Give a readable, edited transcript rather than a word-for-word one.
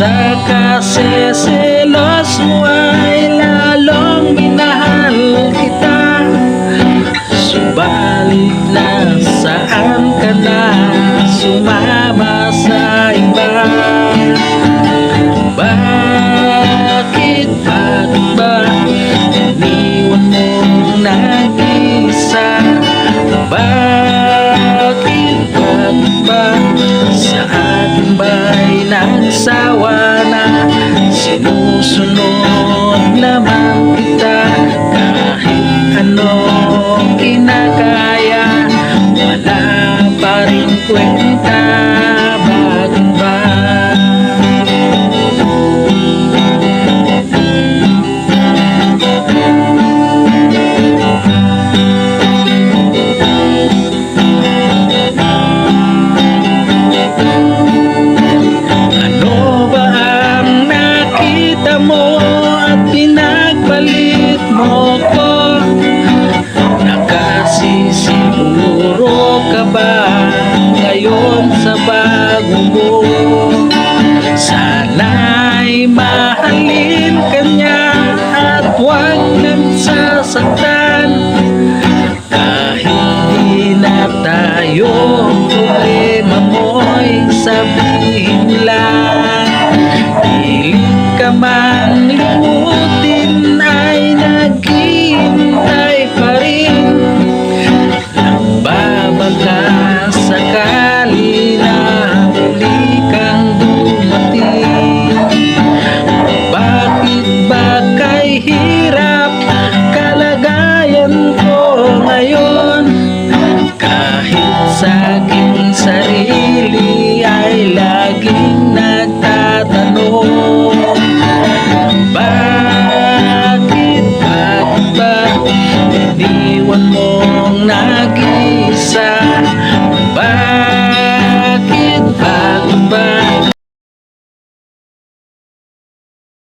Sa kaseselos mo ay lalong minahal kita. Subalit nasaan ka na, sumama sa iba? Bakit ba iniwan mong nag-isa? Bakit ba sa akin ba'y nagsawa na? Sinusunod naman kita kahit anong kinakaya, wala pa rin kwenta. Bakit ba? Mo at pinagpalit mo ko, nakasisiguro ka ba ngayon sa bago mo? Sana'y mahalin ka niya at huwag nagsasaktan. Kahit di na tayo, problema mo'y sabihin lang. Pilit ka man limutin ay naghihintay pa rin. Nagbabaka sakali na muli kang dumating. Bakit ba kay hirap kalagayan ko ngayon? Kahit sa aking sarili ay laging nagtatanong, bakit ba iniwan mong nag-iisa?